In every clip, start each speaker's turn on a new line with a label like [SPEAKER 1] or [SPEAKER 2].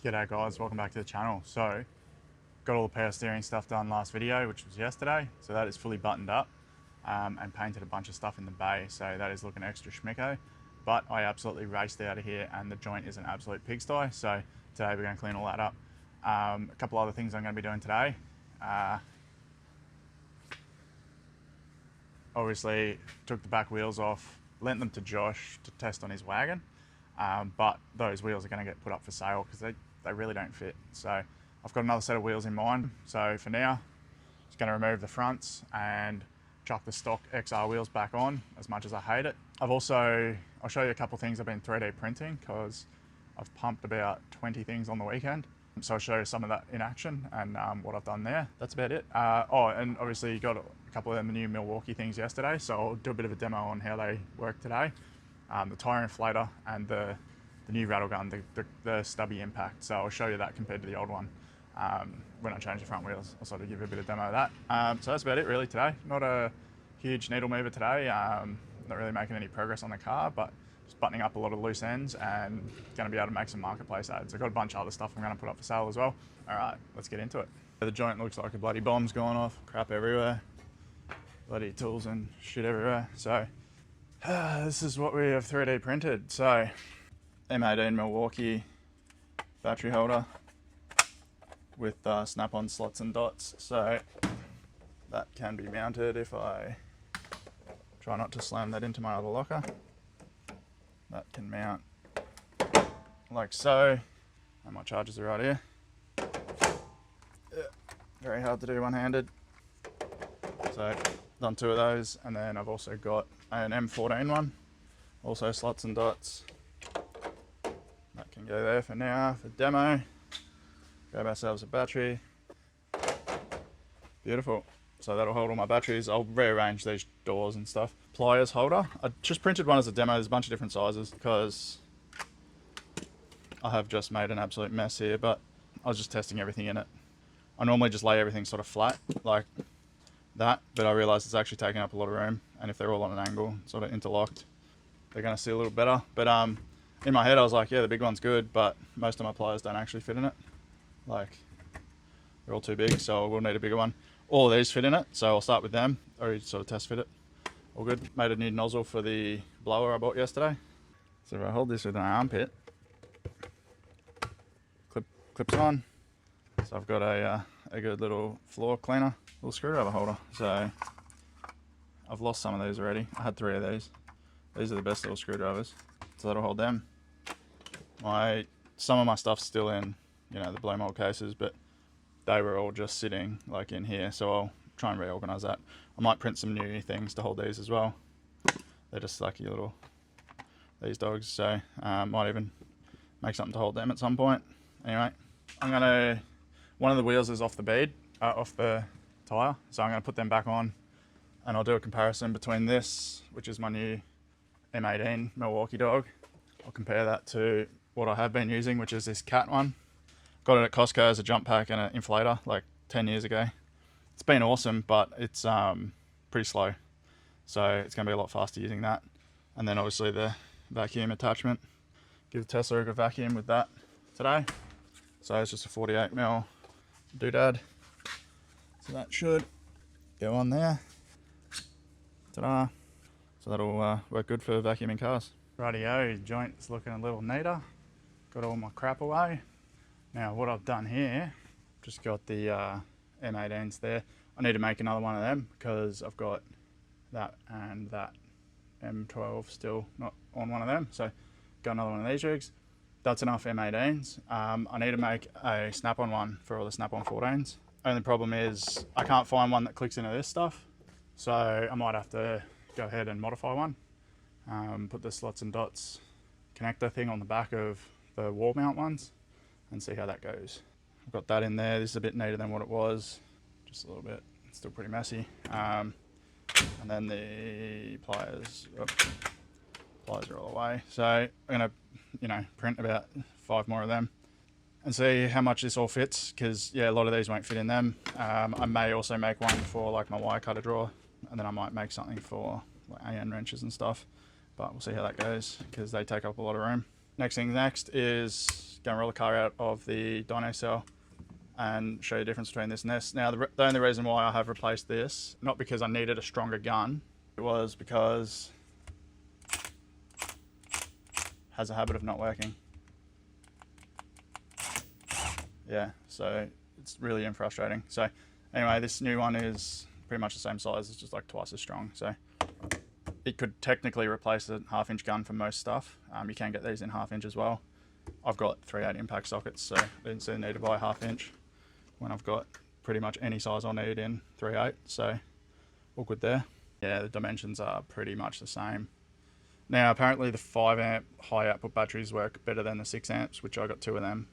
[SPEAKER 1] G'day guys, welcome back to the channel. So, got all the power steering stuff done last video, which was yesterday. So that is fully buttoned up and painted a bunch of stuff in the bay. So that is looking extra schmicko. But I absolutely raced out of here and the joint is an absolute pigsty. So today we're going to clean all that up. A couple other things I'm going to be doing today. Obviously took the back wheels off, lent them to Josh to test on his wagon. But those wheels are going to get put up for sale because they really don't fit. So I've got another set of wheels in mind. So for now, just going to remove the fronts and chuck the stock XR wheels back on, as much as I hate it. I'll show you a couple of things I've been 3D printing because I've pumped about 20 things on the weekend. So I'll show you some of that in action and what I've done there. That's about it. And obviously you got a couple of the new Milwaukee things yesterday. So I'll do a bit of a demo on how they work today. The tire inflator and the new rattle gun, the stubby impact. So I'll show you that compared to the old one when I change the front wheels. I'll sort of give you a bit of demo of that. So that's about it really today. Not a huge needle mover today. Not really making any progress on the car, but just buttoning up a lot of loose ends and going to be able to make some marketplace ads. I've got a bunch of other stuff I'm going to put up for sale as well. All right, let's get into it. The joint looks like a bloody bomb's gone off, crap everywhere, bloody tools and shit everywhere. So this is what we have 3D printed. So M18 Milwaukee battery holder with snap-on slots and dots. So that can be mounted if I try not to slam that into my other locker. That can mount like so. And my chargers are right here. Yeah, very hard to do one-handed. So done two of those, and then I've also got an M14 one, also slots and dots. That can go there for now for demo. Grab ourselves a battery. Beautiful. So that'll hold all my batteries. I'll rearrange these doors and stuff. Pliers holder. I just printed one as a demo. There's a bunch of different sizes because I have just made an absolute mess here, but I was just testing everything in it. I normally just lay everything sort of flat like that, but I realized it's actually taking up a lot of room, and if they're all on an angle, sort of interlocked, they're going to see a little better. But in my head I was like, yeah, the big one's good, but most of my pliers don't actually fit in it. Like, they're all too big, so we'll need a bigger one. All of these fit in it, so I'll start with them. Already sort of test fit it. All good. Made a new nozzle for the blower I bought yesterday. So if I hold this with an armpit, clips on. So I've got a good little floor cleaner, little screwdriver holder. So I've lost some of these already. I had 3 of these. These are the best little screwdrivers. So that'll hold them. Some of my stuff's still in, the blow mold cases, but they were all just sitting like in here. So I'll try and reorganize that. I might print some new things to hold these as well. They're just lucky little, these dogs. So might even make something to hold them at some point. Anyway, one of the wheels is off the bead, off the tire. So I'm gonna put them back on and I'll do a comparison between this, which is my new M18 Milwaukee dog. I'll compare that to what I have been using, which is this Cat one. Got it at Costco as a jump pack and an inflator like 10 years ago. It's been awesome, but it's pretty slow. So it's gonna be a lot faster using that. And then obviously the vacuum attachment. Give the Tesla a good vacuum with that today. So it's just a 48mm doodad. So that should go on there. Ta-da. So that'll work good for vacuuming cars. Rightio, joint's looking a little neater. Got all my crap away. Now what I've done here, just got the M18s there. I need to make another one of them because I've got that and that M12 still not on one of them. So got another one of these rigs. That's enough M18s. I need to make a snap-on one for all the snap-on 14s. Only problem is I can't find one that clicks into this stuff. So I might have to go ahead and modify one. Put the slots and dots connector thing on the back of the wall mount ones and see how that goes. I've got that in there. This is a bit neater than what it was. Just a little bit. It's still pretty messy. And then the pliers. Pliers are all away. So I'm gonna, print about 5 more of them and see how much this all fits. Because yeah, a lot of these won't fit in them. I may also make one for like my wire cutter drawer, and then I might make something for like AN wrenches and stuff. But we'll see how that goes because they take up a lot of room. Next thing next is going to roll the car out of the dyno cell and show you the difference between this and this. Now, the only reason why I have replaced this, not because I needed a stronger gun, it was because it has a habit of not working. Yeah, so it's really frustrating. So anyway, this new one is pretty much the same size. It's just like twice as strong. So it could technically replace a 1/2 inch gun for most stuff. You can get these in 1/2 inch as well. I've got 3/8 impact sockets, so I didn't see the need to buy a 1/2 inch when I've got pretty much any size I need in 3/8. So all good there. Yeah, the dimensions are pretty much the same. Now apparently the 5 amp high output batteries work better than the 6 amps, which I got 2 of them.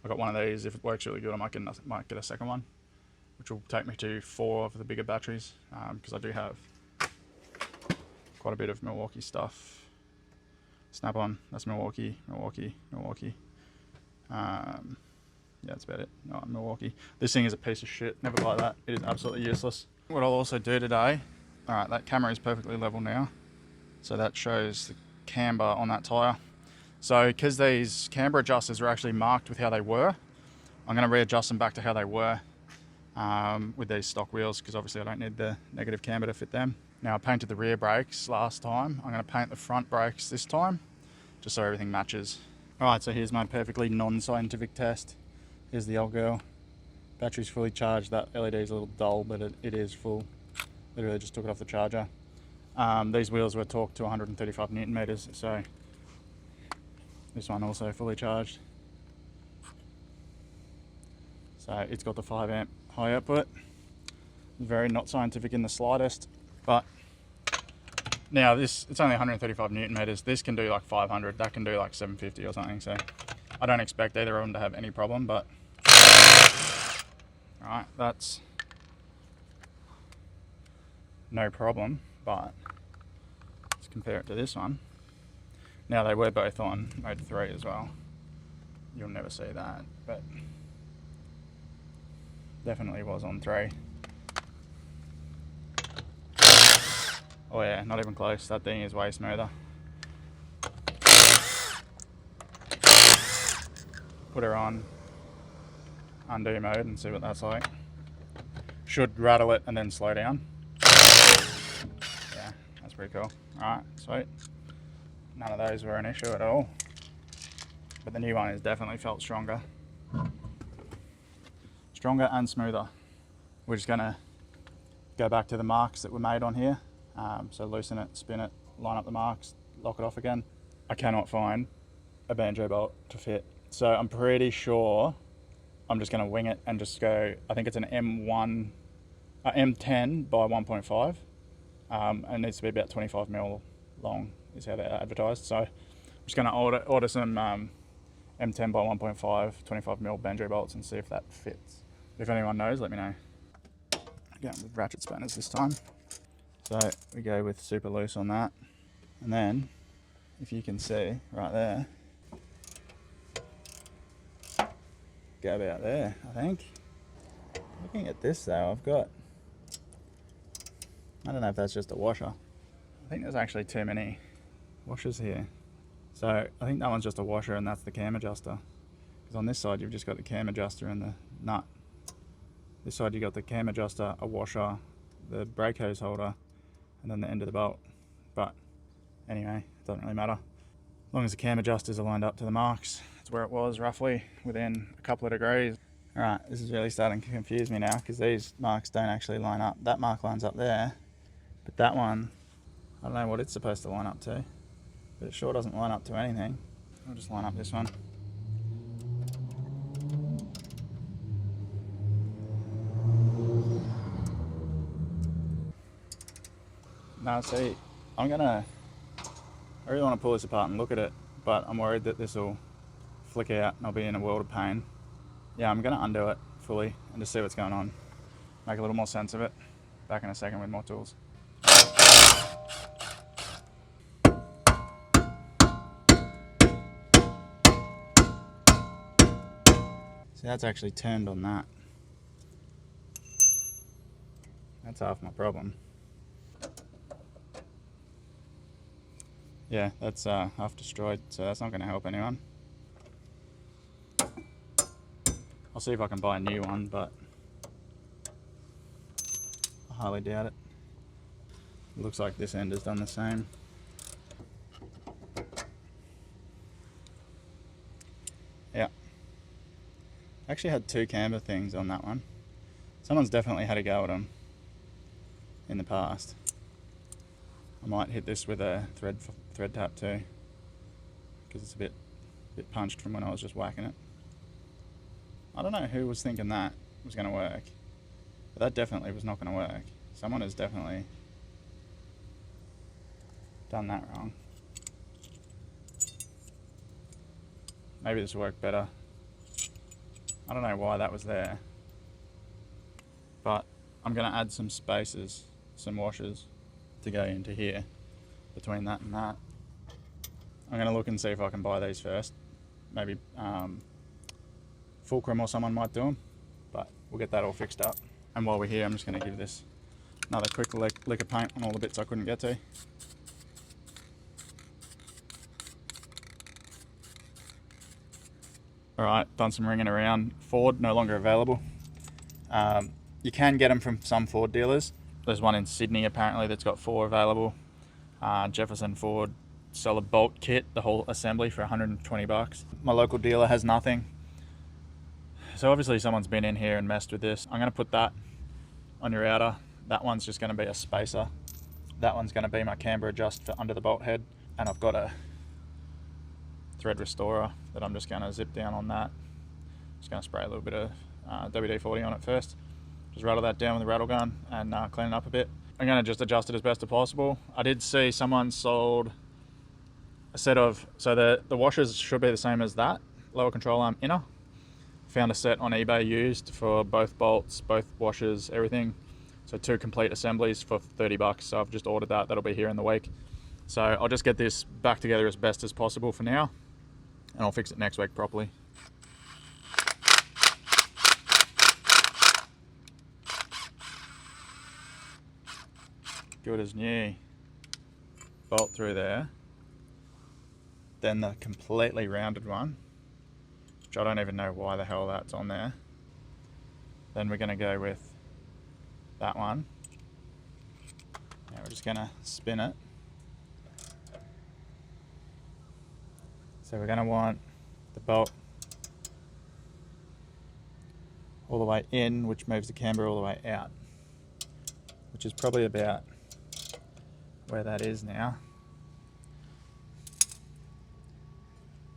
[SPEAKER 1] I got one of these. If it works really good, I might get a second one, which will take me to 4 of the bigger batteries, because I do have quite a bit of Milwaukee stuff. Snap-on, that's Milwaukee. Yeah, that's about it. No, Milwaukee. This thing is a piece of shit. Never buy that. It is absolutely useless. What I'll also do today, alright, that camera is perfectly level now. So that shows the camber on that tyre. So because these camber adjusters are actually marked with how they were, I'm going to readjust them back to how they were with these stock wheels, because obviously I don't need the negative camber to fit them. Now I painted the rear brakes last time. I'm going to paint the front brakes this time, just so everything matches. Alright, so here's my perfectly non-scientific test. Here's the old girl. Battery's fully charged. That LED is a little dull, but it is full. Literally just took it off the charger. These wheels were torqued to 135 Newton meters, so this one also fully charged. So it's got the 5 amp high output. Very not scientific in the slightest, but now it's only 135 Newton meters. This can do like 500, that can do like 750 or something, so I don't expect either of them to have any problem, but right, that's no problem. But let's compare it to this one. Now they were both on mode 3 as well. You'll never see that, but definitely was on 3. Oh yeah, not even close. That thing is way smoother. Put her on undo mode and see what that's like. Should rattle it and then slow down. Yeah, that's pretty cool. Alright, sweet. None of those were an issue at all. But the new one is definitely felt stronger. Stronger and smoother. We're just gonna go back to the marks that were made on here. So loosen it, spin it, line up the marks, lock it off again. I cannot find a banjo bolt to fit. So I'm pretty sure I'm just gonna wing it and just go, I think it's an M10 by 1.5. It needs to be about 25 mil long is how they're advertised. So I'm just gonna order some M10 by 1.5, 25 mil banjo bolts and see if that fits. If anyone knows, let me know. Going with ratchet spanners this time. So we go with super loose on that. And then, if you can see right there, go about there, I think. Looking at this though, I don't know if that's just a washer. I think there's actually too many washers here. So I think that one's just a washer and that's the cam adjuster. Because on this side you've just got the cam adjuster and the nut. This side you've got the cam adjuster, a washer, the brake hose holder, and then the end of the bolt. But anyway, it doesn't really matter. As long as the cam adjusters are lined up to the marks, it's where it was roughly within a couple of degrees. Alright, this is really starting to confuse me now because these marks don't actually line up. That mark lines up there, but that one, I don't know what it's supposed to line up to, but it sure doesn't line up to anything. I'll just line up this one. Now see, I really want to pull this apart and look at it, but I'm worried that this will flick out and I'll be in a world of pain. Yeah, I'm going to undo it fully and just see what's going on. Make a little more sense of it. Back in a second with more tools. See, that's actually turned on that. That's half my problem. Yeah, that's half destroyed, so that's not going to help anyone. I'll see if I can buy a new one, but I highly doubt it. It looks like this end has done the same. Yeah. Actually had 2 camber things on that one. Someone's definitely had a go at them in the past. I might hit this with a thread tap too, because it's a bit punched from when I was just whacking it. I don't know who was thinking that was going to work, but that definitely was not going to work. Someone has definitely done that wrong. Maybe this will work better. I don't know why that was there, but I'm going to add some spacers, some washers to go into here between that and that. I'm going to look and see if I can buy these first. Maybe Fulcrum or someone might do them, but we'll get that all fixed up. And while we're here, I'm just going to give this another quick lick of paint on all the bits I couldn't get to. Alright, done some ringing around. Ford, no longer available. You can get them from some Ford dealers. There's one in Sydney apparently that's got 4 available. Jefferson Ford sell a bolt kit, the whole assembly, for 120 bucks. My local dealer has nothing. So obviously someone's been in here and messed with this. I'm going to put that on your outer. That one's just going to be a spacer. That one's going to be my camber adjust for under the bolt head. And I've got a thread restorer that I'm just going to zip down on that. Just going to spray a little bit of WD-40 on it first. Just rattle that down with the rattle gun and clean it up a bit. I'm going to just adjust it as best as possible. I did see someone sold a set of, so the washers should be the same as that, lower control arm inner. Found a set on eBay used for both bolts, both washers, everything. So 2 complete assemblies for 30 bucks. So I've just ordered that. That'll be here in the week. So I'll just get this back together as best as possible for now, and I'll fix it next week properly. Good as new. Bolt through there. Then the completely rounded one, which I don't even know why the hell that's on there. Then we're going to go with that one. Now we're just going to spin it. So we're going to want the bolt all the way in, which moves the camber all the way out, which is probably about where that is now.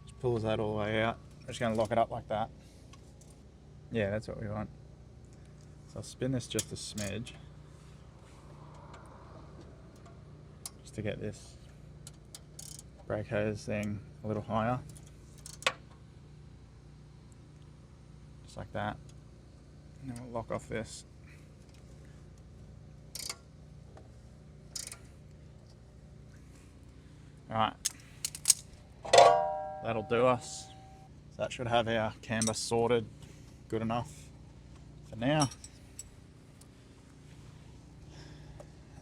[SPEAKER 1] Just pulls that all the way out. We're just going to lock it up like that. Yeah, that's what we want. So I'll spin this just a smidge, just to get this brake hose thing a little higher. Just like that. And then we'll lock off this. Alright, that'll do us. So that should have our camber sorted good enough for now.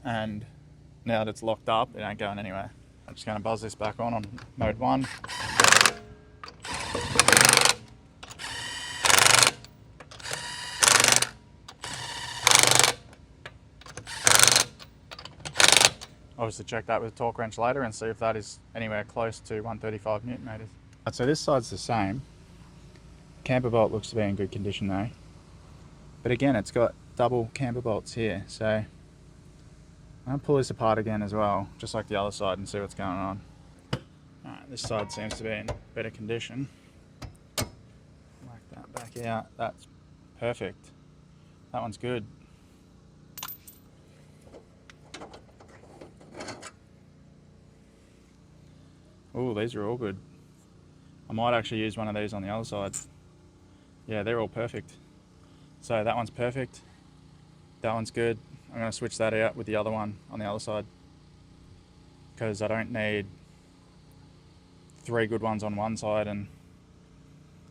[SPEAKER 1] And now that it's locked up, it ain't going anywhere. I'm just going to buzz this back on mode 1. Obviously check that with a torque wrench later and see if that is anywhere close to 135 Newton meters. So this side's the same. Camber bolt looks to be in good condition though. But again, it's got double camber bolts here, so I'm going to pull this apart again as well, just like the other side, and see what's going on. Alright, this side seems to be in better condition. Whack that back out. That's perfect. That one's good. Oh, these are all good. I might actually use one of these on the other side. Yeah, they're all perfect. So that one's perfect. That one's good. I'm going to switch that out with the other one on the other side, because I don't need 3 good ones on one side, and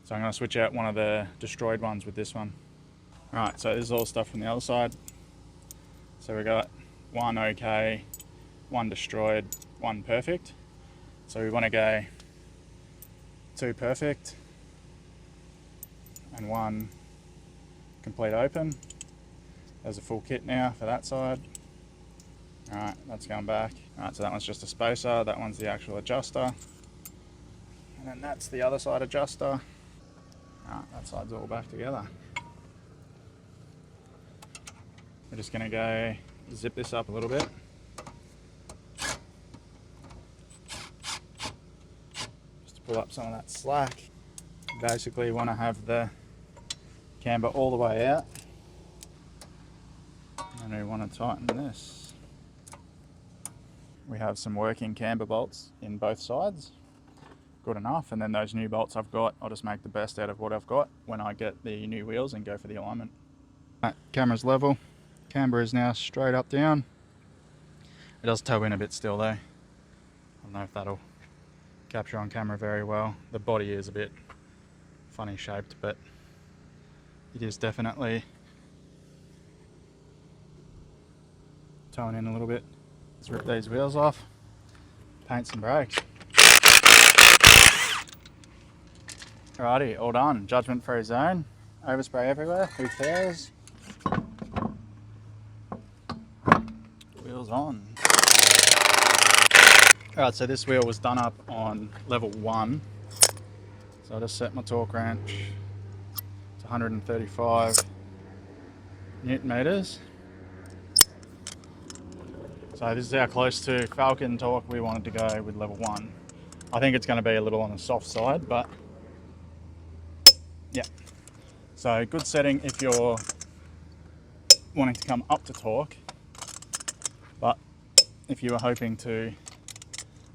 [SPEAKER 1] so I'm going to switch out one of the destroyed ones with this one. Alright, so this is all stuff from the other side. So we got 1 okay, 1 destroyed, 1 perfect. So we want to go 2 perfect and one complete open. There's a full kit now for that side. Alright, that's going back. Alright, so that one's just a spacer, that one's the actual adjuster. And then that's the other side adjuster. Alright, that side's all back together. We're just going to go zip this up a little bit. Just to pull up some of that slack. Basically, you want to have the camber all the way out. And we want to tighten this. We have some working camber bolts in both sides. Good enough. And then those new bolts I've got, I'll just make the best out of what I've got when I get the new wheels and go for the alignment. Right, camera's level. Camber is now straight up down. It does toe in a bit still though. I don't know if that'll capture on camera very well. The body is a bit funny shaped, but it is definitely toeing in a little bit. Let's rip these wheels off, paint some brakes. Alrighty, all done. Judgment free zone. Overspray everywhere, who cares? Wheels on. Alright, so this wheel was done up on level 1. So I just set my torque wrench to 135 Newton meters. So this is how close to Falcon torque we wanted to go with level 1. I think it's going to be a little on the soft side, but yeah. So good setting if you're wanting to come up to torque, but if you were hoping to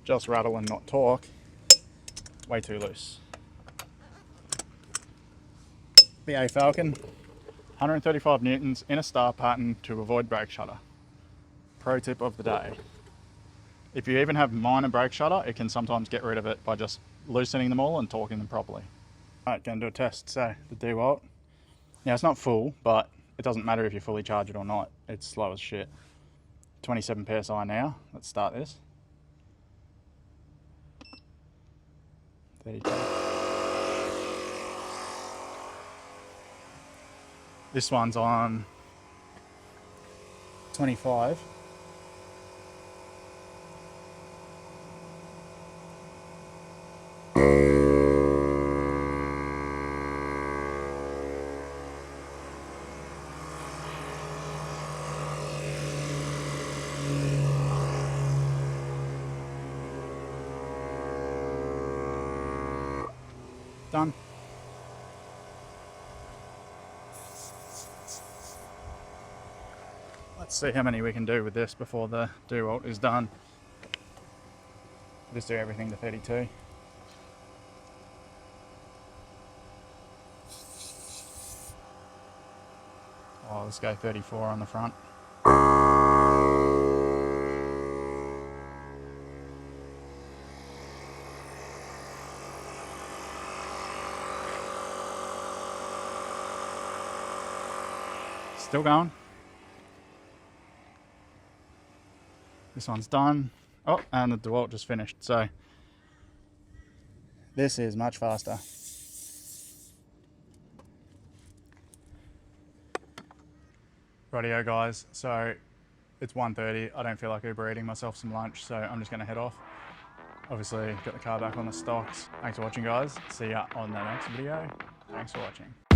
[SPEAKER 1] just rattle and not torque, way too loose. BA Falcon, 135 newtons in a star pattern to avoid brake shudder. Pro tip of the day. If you even have minor brake shudder, it can sometimes get rid of it by just loosening them all and torquing them properly. Alright, going to do a test. So the DeWalt. Now it's not full, but it doesn't matter if you fully charge it or not. It's slow as shit. 27 PSI now. Let's start this. 32. This one's on 25. Done. Let's see how many we can do with this before the DeWalt is done. Just do everything to 32. Oh, let's go 34 on the front. Still going. This one's done. Oh, and the DeWalt just finished. So this is much faster. Rightio guys, so it's 1:30. I don't feel like Uber eating myself some lunch, so I'm just gonna head off. Obviously got the car back on the stocks. Thanks for watching guys. See ya on the next video. Thanks for watching.